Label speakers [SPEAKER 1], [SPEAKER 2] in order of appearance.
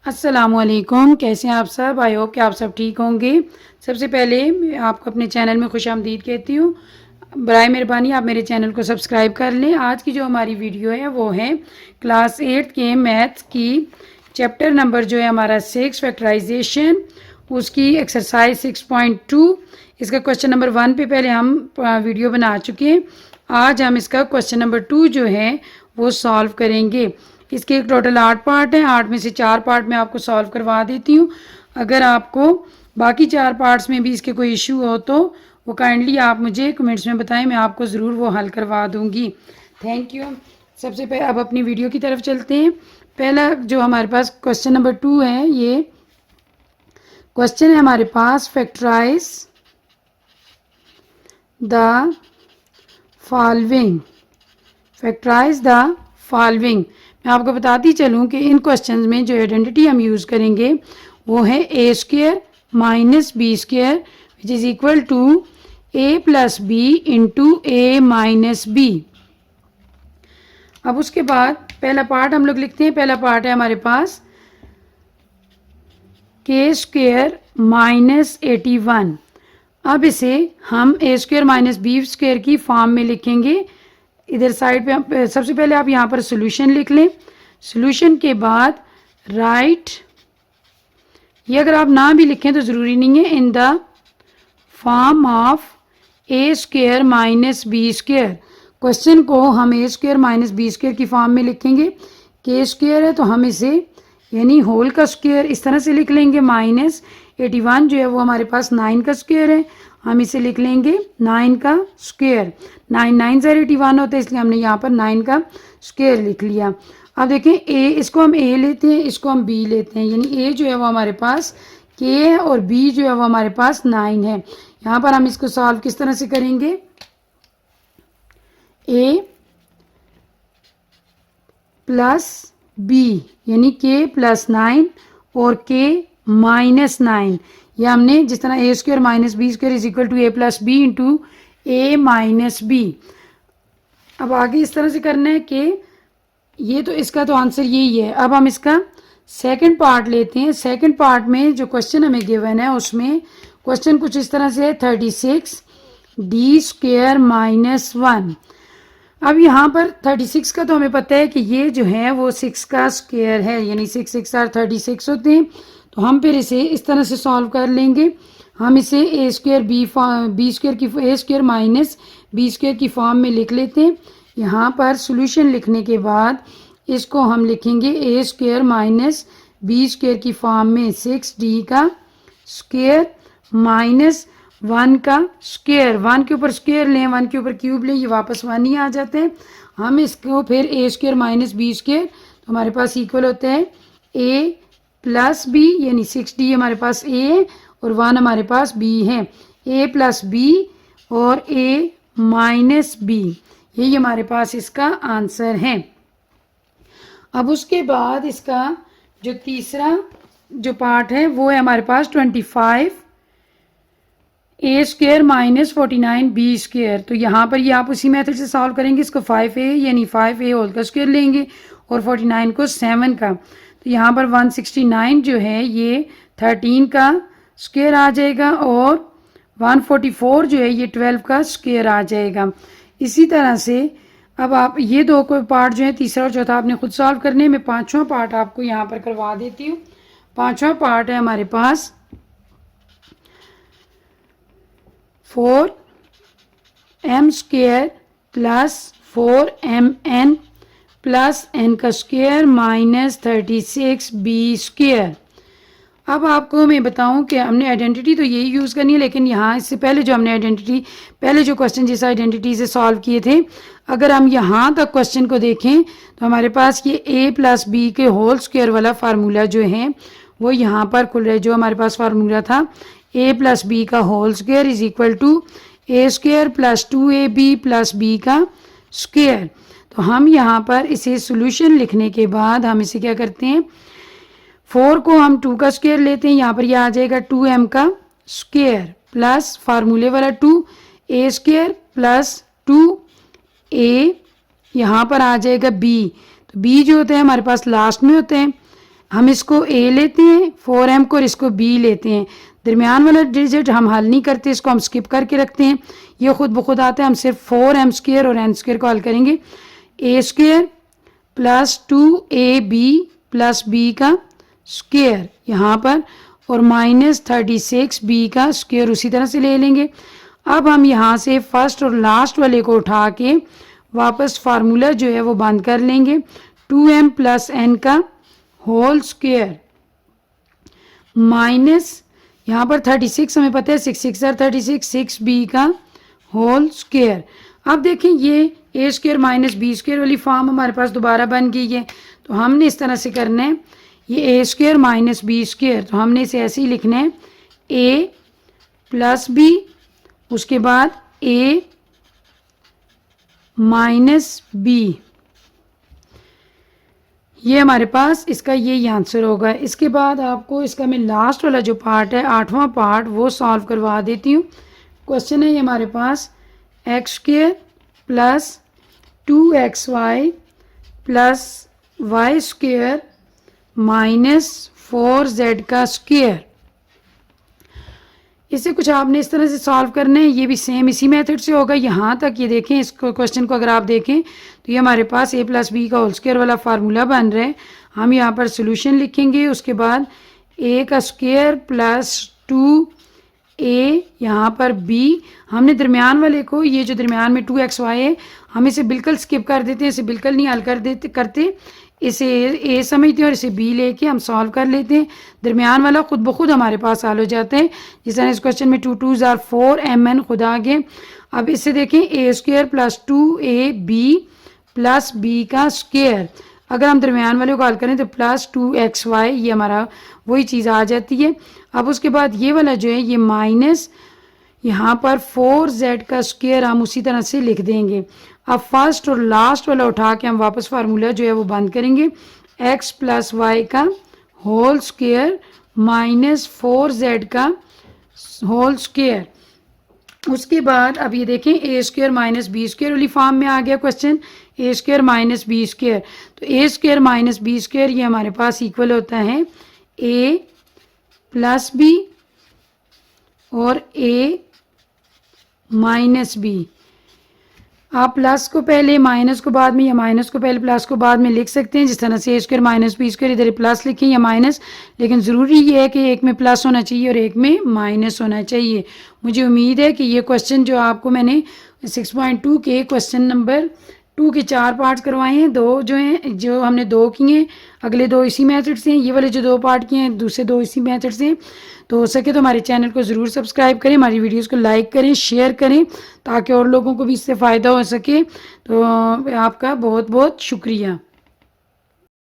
[SPEAKER 1] अस्सलामुअलैकुम, कैसे हैं आप सब। आई होप कि आप सब ठीक होंगे। सबसे पहले मैं आपको अपने चैनल में खुशामदीद कहती हूँ। बराए मेहरबानी आप मेरे चैनल को सब्सक्राइब कर लें। आज की जो हमारी वीडियो है वो है क्लास 8 के मैथ्स की चैप्टर नंबर जो है हमारा 6 फैक्टराइजेशन, उसकी एक्सरसाइज 6.2। इसका क्वेश्चन नंबर 1 पे पहले हम वीडियो बना चुके हैं। आज हम इसका क्वेश्चन नंबर 2 जो है वो सॉल्व करेंगे। इसके टोटल 8 पार्ट हैं। 8 में से 4 पार्ट मैं आपको सॉल्व करवा देती हूँ। अगर आपको बाकी 4 पार्ट्स में भी इसके कोई इशू हो तो वो काइंडली आप मुझे कमेंट्स में बताएं, मैं आपको ज़रूर वो हल करवा दूँगी। Thank you. सबसे पहले अब अपनी वीडियो की तरफ चलते हैं। पहला जो हमारे पास क्वेश्चन नंबर 2 है, ये क्वेश्चन है हमारे पास, factorise the following. Factorise the following. मैं आपको बताती चलूँ कि इन क्वेश्चंस में जो आइडेंटिटी हम यूज़ करेंगे वो है a square minus b square which is equal to a plus b into a minus b. अब उसके बाद पहला पार्ट हम लोग लिखते हैं। पहला पार्ट है हमारे पास के स्क्वेयर माइनस 81। अब इसे हम a square minus b square की फॉर्म में लिखेंगे। इधर साइड पे सबसे पहले आप यहाँ पर सोल्यूशन लिख लें। सोल्यूशन के बाद राइट, ये अगर आप ना भी लिखें तो ज़रूरी नहीं है, in the form of a square minus b square. Question को हम a square minus b square की फॉर्म में लिखेंगे। के स्क्वेयर है तो हम इसे यानी होल का स्क्वेयर इस तरह से लिख लेंगे। माइनस 81 जो है वो हमारे पास 9 का स्क्वेयर है, हम इसे लिख लेंगे 9 का स्क्वेयर। 9 9 ज़र 81 होता है, इसलिए हमने यहाँ पर 9 का स्क्वेयर लिख लिया। अब देखें ए, इसको हम ए लेते हैं, इसको हम बी लेते हैं, यानी ए जो है वो हमारे पास के है और बी जो है वो हमारे पास 9 है। यहाँ पर हम इसको सॉल्व किस तरह से करेंगे, ए प्लस बी यानी के प्लस 9 और के माइनस 9। यह हमने जिस तरह a square minus b square is equal to a plus b into a minus b. अब आगे इस तरह से करना है कि ये तो इसका तो आंसर यही है। अब हम इसका सेकंड पार्ट लेते हैं। सेकंड पार्ट में जो क्वेश्चन हमें गिवन है उसमें क्वेश्चन कुछ इस तरह से है, 36 डी स्क्वेयर माइनस 1। अब यहाँ पर 36 का तो हमें पता है कि ये जो है वो 6 का स्क्वायर है, यानी 6 6 आर 36 होते हैं। तो हम फिर इसे इस तरह से सॉल्व कर लेंगे। हम इसे ए स्क्वेयर बी स्क्वेयर की ए स्क्वेयर माइनस बी स्क्वेयर की फॉर्म में लिख लेते हैं। यहाँ पर सॉल्यूशन लिखने के बाद इसको हम लिखेंगे ए स्क्वेयर माइनस बी स्क्वेयर की फॉर्म में 6d का स्क्वेयर माइनस 1 का स्क्वेयर। 1 के ऊपर स्क्वेयर लें, 1 के ऊपर क्यूब लें, ये वापस 1 ही आ जाते हैं। हम इसको फिर ए स्क्वेयर माइनस बी स्क्वेयर तो हमारे पास इक्वल होता है ए प्लस बी, यानी 6d हमारे पास ए है और 1 हमारे पास बी है। ए प्लस बी और ए माइनस बी, यही हमारे पास इसका आंसर है। अब उसके बाद इसका जो तीसरा जो पार्ट है वो है हमारे पास 25 ए स्क्वेयर माइनस 49 बी स्क्वेयर। तो यहाँ पर ये आप उसी मेथड से सॉल्व करेंगे। इसको 5a यानी 5a होल का स्क्वेयर लेंगे और 49 को 7 का। तो यहाँ पर 169 जो है ये 13 का स्क्वेयर आ जाएगा और 144 जो है ये 12 का स्क्वेयर आ जाएगा। इसी तरह से अब आप ये दो को पार्ट जो है तीसरा और चौथा आपने खुद सॉल्व करने में, पांचवा पार्ट आपको यहाँ पर करवा देती हूँ। पांचवा पार्ट है हमारे पास 4m square plus 4mn plus n का स्क्वेयर माइनस 36 बी स्क्वेयर। अब आपको मैं बताऊं कि हमने आइडेंटिटी तो यही यूज़ करनी है, लेकिन यहाँ इससे पहले जो हमने आइडेंटिटी पहले जो क्वेश्चन जिस आइडेंटिटी से सॉल्व किए थे, अगर हम यहाँ तक क्वेश्चन को देखें तो हमारे पास ये a प्लस बी के होल स्क्वायर वाला फार्मूला जो है वो यहाँ पर खुल रहा है। जो हमारे पास फार्मूला था a प्लस बी का whole square is equal to a square plus 2ab plus b का स्क्वायर। तो हम यहाँ पर इसे सोल्यूशन लिखने के बाद हम इसे क्या करते हैं, 4 को हम 2 का स्क्वायर लेते हैं, यहाँ पर यह आ जाएगा 2m का स्क्वायर प्लस फार्मूले वाला 2 ए स्क्वायर प्लस 2a, यहाँ पर आ जाएगा b। तो b जो होते हैं हमारे पास लास्ट में होते हैं, हम इसको a लेते हैं 4m को और इसको b लेते हैं। दरमियान वाला डिजिट हम हल नहीं करते, इसको हम स्किप करके रखते हैं, ये खुद ब खुद आता है। हम सिर्फ 4m² और n² को हल करेंगे। a² plus 2ab plus b का स्क्वायर यहाँ पर और माइनस 36b का स्क्वायर उसी तरह से ले लेंगे। अब हम यहाँ से फर्स्ट और लास्ट वाले को उठा के वापस फार्मूला जो है वो बंद कर लेंगे। 2m प्लस n का होल स्क्वायर माइनस यहाँ पर 36 हमें पता है 6 6 36 6b का होल स्क्वायर। अब देखें ये a² माइनस b² वाली फॉर्म हमारे पास दोबारा बन गई है। तो हमने इस तरह से करना है, ये a² माइनस b², तो हमने इसे ऐसे ही लिखना है a प्लस b, उसके बाद a माइनस b, ये हमारे पास इसका ये आंसर होगा। इसके बाद आपको इसका मैं लास्ट वाला जो पार्ट है 8वां पार्ट वो सॉल्व करवा देती हूँ। क्वेश्चन है ये हमारे पास x² plus 2xy plus y² minus 4z का स्क्वायर। इसे कुछ आपने इस तरह से सॉल्व करना है, ये भी सेम इसी मेथड से होगा। यहाँ तक ये देखें, इस क्वेश्चन को अगर आप देखें तो ये हमारे पास a प्लस बी का होल स्क्वायर वाला फार्मूला बन रहा है। हम यहाँ पर सोल्यूशन लिखेंगे, उसके बाद a का स्क्वायर प्लस 2a यहाँ पर b, हमने दरमियान वाले को, ये जो दरमियान में 2xy है, हम इसे बिल्कुल स्किप कर देते हैं, इसे बिल्कुल नहीं हल करते, इसे a समझते हैं और इसे b लेके हम सॉल्व कर लेते हैं। दरमियान वाला खुद ब खुद हमारे पास हल हो जाता है। जिस तरह इस क्वेश्चन में 2 2s are 4 mn खुद आ गए। अब इससे देखें a² plus 2ab plus b का स्क्वायर, अगर हम दरमियान वाले को हल करें तो प्लस 2xy, ये हमारा वही चीज़ आ जाती है। अब उसके बाद ये वाला जो है ये माइनस यहाँ पर 4z का स्क्वायर हम उसी तरह से लिख देंगे। अब फर्स्ट और लास्ट वाला उठा के हम वापस फार्मूला जो है वो बंद करेंगे, x प्लस वाई का होल स्क्वायर माइनस 4z का होल स्क्वायर। उसके बाद अब ये देखें a² माइनस b² वाली फॉर्म में आ गया क्वेश्चन, a² माइनस b², तो a² माइनस b² ये हमारे पास इक्वल होता है a प्लस b और a माइनस b। आप प्लस को पहले माइनस को बाद में या माइनस को पहले प्लस को बाद में लिख सकते हैं, जिस तरह से a² माइनस b², इधर प्लस लिखें या माइनस, लेकिन ज़रूरी ये है कि एक में प्लस होना चाहिए और एक में माइनस होना चाहिए। मुझे उम्मीद है कि ये क्वेश्चन जो आपको मैंने 6.2 के क्वेश्चन नंबर 2 के 4 पार्ट्स करवाए हैं, 2 जो हैं जो हमने 2 किए हैं, अगले 2 इसी मेथड से हैं, ये वाले जो 2 पार्ट किए हैं दूसरे 2 इसी मेथड से हैं। तो हो सके तो हमारे चैनल को ज़रूर सब्सक्राइब करें, हमारी वीडियोस को लाइक करें, शेयर करें, ताकि और लोगों को भी इससे फ़ायदा हो सके। तो आपका बहुत बहुत शुक्रिया।